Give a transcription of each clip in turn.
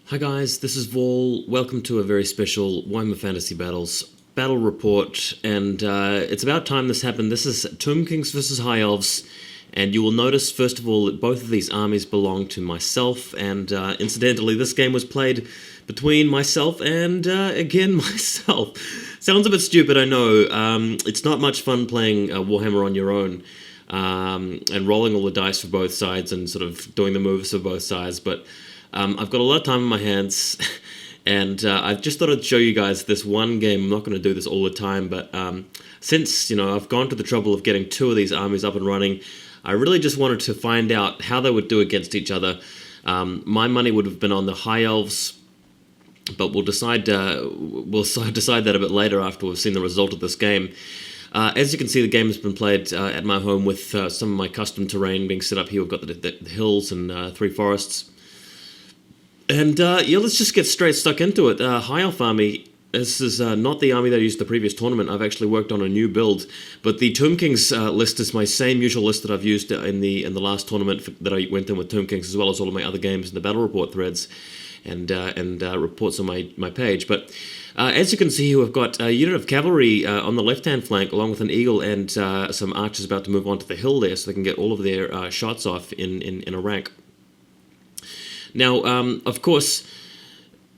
Hi guys, this is Vol. Welcome to a very special Warhammer Fantasy Battles battle report, and it's about time this happened. This is Tomb Kings versus High Elves, and you will notice first of all that both of these armies belong to myself, and incidentally this game was played between myself and again myself. Sounds a bit stupid, I know. It's not much fun playing Warhammer on your own. And rolling all the dice for both sides and sort of doing the moves for both sides, but I've got a lot of time in my hands, and I just thought I'd show you guys this one game. I'm not going to do this all the time, but since I've gone to the trouble of getting two of these armies up and running, I really just wanted to find out how they would do against each other. My money would have been on the High Elves, but we'll decide that a bit later after we've seen the result of this game. As you can see, the game has been played at my home with some of my custom terrain being set up here. We've got the hills and three forests. And yeah, let's just get straight stuck into it. High Elf Army, this is not the army that I used the previous tournament. I've actually worked on a new build, but the Tomb Kings list is my same usual list that I've used in the last tournament that I went in with Tomb Kings, as well as all of my other games in the battle report threads and reports on my page. But as you can see, we've got a unit of cavalry on the left-hand flank, along with an eagle and some archers about to move onto the hill there, so they can get all of their shots off in a rank. Now, of course,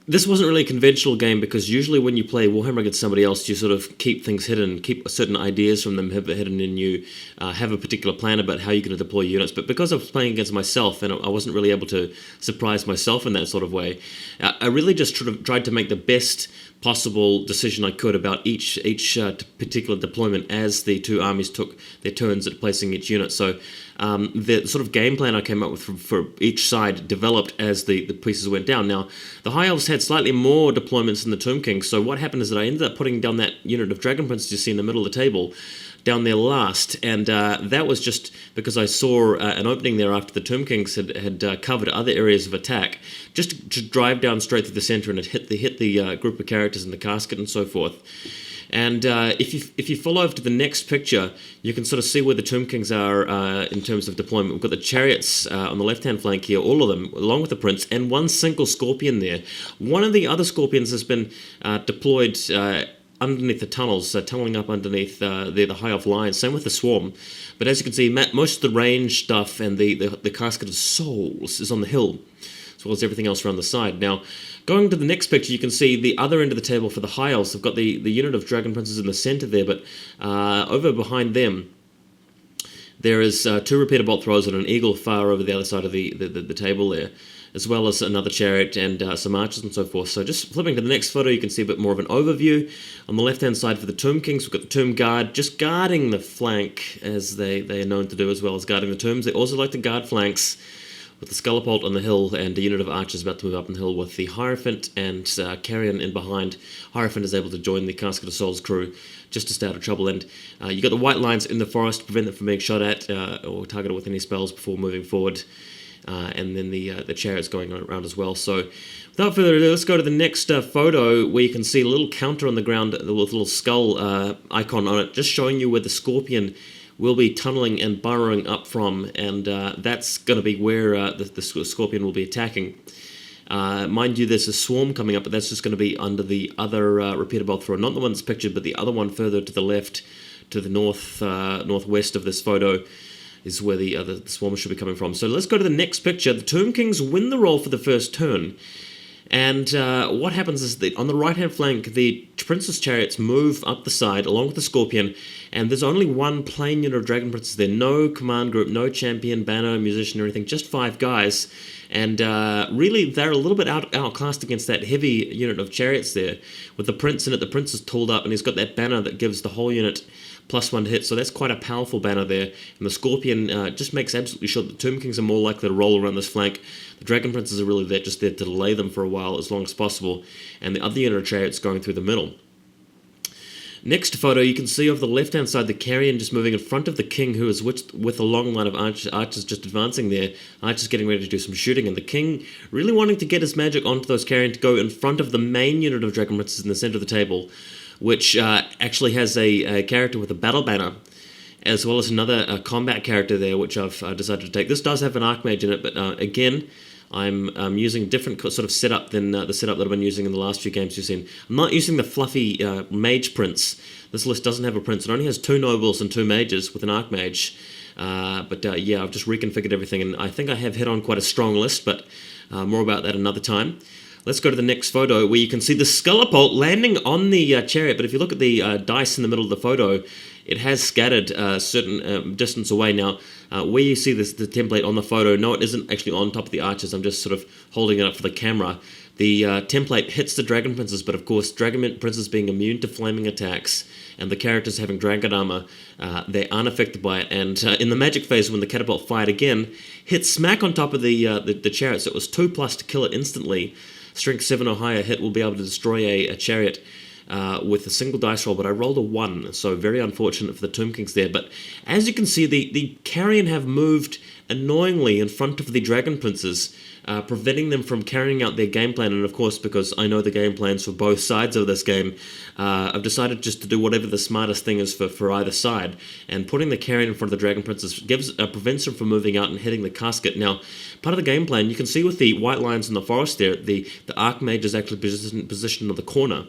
this wasn't really a conventional game, because usually when you play Warhammer against somebody else, you sort of keep things hidden, keep certain ideas from them hidden in you, have a particular plan about how you're going to deploy units. But because I was playing against myself, and I wasn't really able to surprise myself in that sort of way, I really just tried to make the best possible decision I could about each particular deployment as the two armies took their turns at placing each unit. So the sort of game plan I came up with for each side developed as the pieces went down. Now, the High Elves had slightly more deployments than the Tomb Kings, so what happened is that I ended up putting down that unit of Dragon Princes you see in the middle of the table down there last, and that was just because I saw an opening there after the Tomb Kings had covered other areas of attack, just to drive down straight through the center and hit the group of characters in the casket and so forth. And if you follow over to the next picture, you can sort of see where the Tomb Kings are in terms of deployment. We've got the chariots on the left-hand flank here, all of them, along with the prince, and one single scorpion there. One of the other scorpions has been deployed underneath the tunnels, tunneling up underneath the High Elf lines. Same with the swarm. But as you can see, most of the range stuff and the casket of souls is on the hill, as well as everything else around the side. Now, going to the next picture, you can see the other end of the table for the High Elves. They've got the unit of Dragon Princes in the center there, but over behind them, there is two repeater bolt throwers and an eagle far over the other side of the table there, as well as another chariot and some archers and so forth. So just flipping to the next photo, you can see a bit more of an overview. On the left-hand side for the Tomb Kings, we've got the Tomb Guard, just guarding the flank, as they are known to do, as well as guarding the tombs. They also like to guard flanks with the Scullipult on the hill and a unit of archers about to move up the hill with the Hierophant and Carrion in behind. Hierophant is able to join the Casket of Souls crew just to stay out of trouble. And you got the white lines in the forest to prevent them from being shot at or targeted with any spells before moving forward. And then the chariots going around as well. So without further ado, let's go to the next photo, where you can see a little counter on the ground with a little skull icon on it, just showing you where the scorpion will be tunneling and burrowing up from, and that's going to be where the scorpion will be attacking. Mind you, there's a swarm coming up, but that's just going to be under the other repeater bolt thrower, not the one that's pictured, but the other one further to the left, to the northwest of this photo, is where the swarm should be coming from. So let's go to the next picture. The Tomb Kings win the roll for the first turn. And what happens is that on the right-hand flank, the Princess Chariots move up the side along with the Scorpion, and there's only one plain unit of Dragon Princes there. No command group, no champion, banner, musician, or anything, just 5 guys. And really, they're a little bit outclassed against that heavy unit of chariots there. With the Prince in it, the Prince is tooled up, and he's got that banner that gives the whole unit +1 to hit, so that's quite a powerful banner there. And the Scorpion just makes absolutely sure that the Tomb Kings are more likely to roll around this flank. The Dragon Princes are really just there to delay them for a while, as long as possible, and the other unit of chariots going through the middle. Next photo, you can see over the left-hand side the Carrion just moving in front of the King, who is with a long line of archers just advancing there. Archers getting ready to do some shooting, and the King really wanting to get his magic onto those Carrion to go in front of the main unit of Dragon Princes in the center of the table, which actually has a character with a battle banner, as well as another combat character there, which I've decided to take. This does have an Archmage in it, but again, I'm using a different sort of setup than the setup that I've been using in the last few games you've seen. I'm not using the fluffy mage prince. This list doesn't have a prince. It only has 2 nobles and 2 mages with an archmage. Yeah, I've just reconfigured everything, and I think I have hit on quite a strong list, but more about that another time. Let's go to the next photo, where you can see the Scullipult landing on the chariot, but if you look at the dice in the middle of the photo, it has scattered a certain distance away. Now, where you see the template on the photo, no, it isn't actually on top of the archers. I'm just sort of holding it up for the camera. The template hits the Dragon Princes, but of course, Dragon Princes being immune to flaming attacks, and the characters having dragon armor, they're unaffected by it. And in the magic phase, when the catapult fired again, hit smack on top of the chariot, so it was 2+ to kill it instantly. Strength 7 or higher hit will be able to destroy a chariot with a single dice roll, but I rolled a 1, so very unfortunate for the Tomb Kings there. But as you can see, the Carrion have moved annoyingly in front of the Dragon Princes, preventing them from carrying out their game plan. And of course, because I know the game plans for both sides of this game, I've decided just to do whatever the smartest thing is for either side. And putting the Carrion in front of the Dragon Princes prevents them from moving out and hitting the casket. Now, part of the game plan, you can see with the white lines in the forest there, the Archmage is actually positioned in the corner.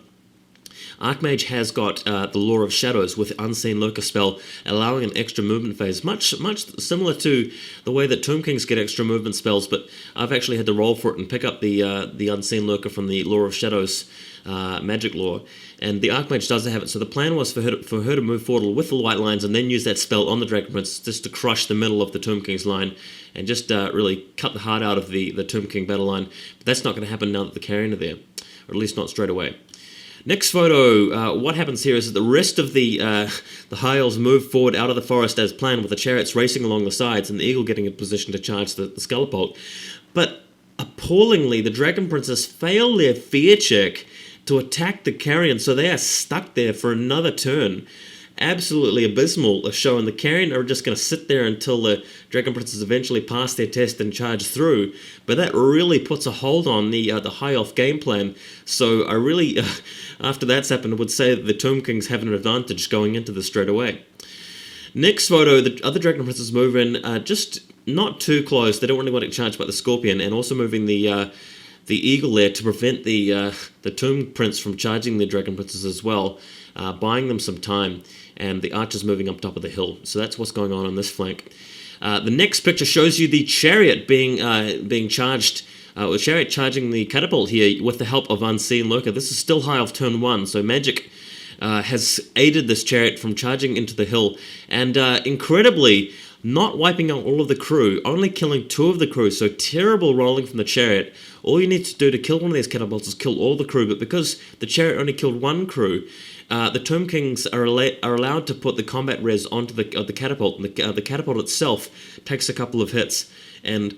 Archmage has got the Lure of Shadows with Unseen Lurker spell, allowing an extra movement phase, much similar to the way that Tomb Kings get extra movement spells, but I've actually had to roll for it and pick up the Unseen Lurker from the Lure of Shadows magic lore, and the Archmage does have it. So the plan was for her to move forward with the white lines and then use that spell on the Dragon Prince just to crush the middle of the Tomb King's line and just really cut the heart out of the Tomb King battle line. But that's not going to happen now that the Carrion are there, or at least not straight away. Next photo, what happens here is that the rest of the High Elves move forward out of the forest as planned, with the chariots racing along the sides and the eagle getting in position to charge the Scullipult. But appallingly, the Dragon Princes fail their fear check to attack the Carrion, so they are stuck there for another turn. Absolutely abysmal a show, and the Carrion are just going to sit there until the Dragon Princes eventually pass their test and charge through. But that really puts a hold on the High Elf game plan. So I really, after that's happened, would say that the Tomb Kings have an advantage going into this straight away. Next photo, the other Dragon Princes move in just not too close. They don't really want to get charged by the Scorpion, and also moving the Eagle there to prevent the Tomb Prince from charging the Dragon Princes as well, buying them some time, and the archers moving up top of the hill. So that's what's going on this flank. The next picture shows you the chariot being charged, the chariot charging the catapult here with the help of Unseen Lurker. This is still High Elf turn 1, so magic has aided this chariot from charging into the hill, and incredibly, not wiping out all of the crew, only killing 2 of the crew, so terrible rolling from the chariot. All you need to do to kill one of these catapults is kill all the crew, but because the chariot only killed 1 crew, the Tomb Kings are allowed to put the combat res onto the catapult, and the catapult itself takes a couple of hits, and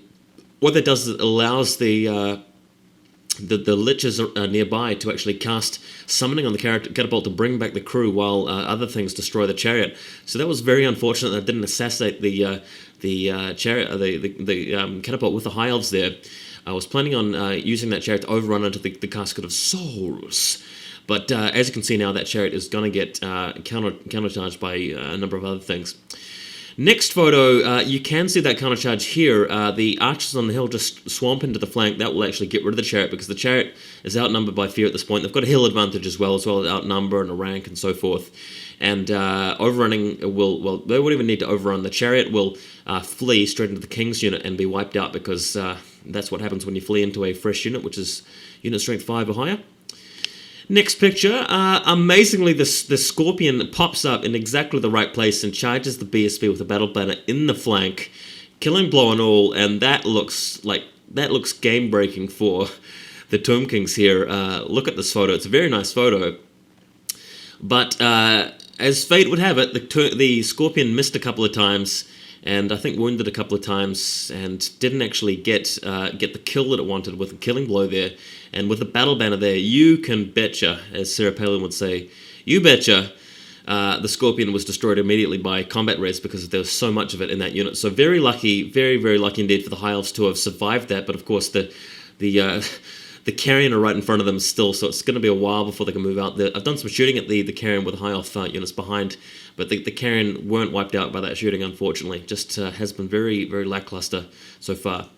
what that does is it allows the liches nearby to actually cast summoning on the catapult to bring back the crew while other things destroy the chariot. So that was very unfortunate that it didn't assassinate the catapult with the High Elves there. I was planning on using that chariot to overrun into the Casket of Souls. But as you can see now, that chariot is going to get countercharged by a number of other things. Next photo, you can see that countercharge here. The archers on the hill just swamp into the flank. That will actually get rid of the chariot because the chariot is outnumbered by fear at this point. They've got a hill advantage as well as outnumber and a rank and so forth. And overrunning they won't even need to overrun. The chariot will flee straight into the king's unit and be wiped out because that's what happens when you flee into a fresh unit, which is unit strength 5 or higher. Next picture, amazingly the Scorpion pops up in exactly the right place and charges the BSB with a battle banner in the flank, killing blow and all, and that looks game breaking for the Tomb Kings here. Look at this photo; it's a very nice photo. But as fate would have it, the Scorpion missed a couple of times, and I think wounded a couple of times, and didn't actually get the kill that it wanted with a killing blow there. And with the battle banner there, you can betcha, as Sarah Palin would say, you betcha, the Scorpion was destroyed immediately by combat res because there was so much of it in that unit. So very lucky, very, very lucky indeed for the High Elves to have survived that. But of course, the Carrion are right in front of them still, so it's going to be a while before they can move out. I've done some shooting at the Carrion with High Elf units behind, but the Carrion weren't wiped out by that shooting, unfortunately. Just has been very, very lackluster so far.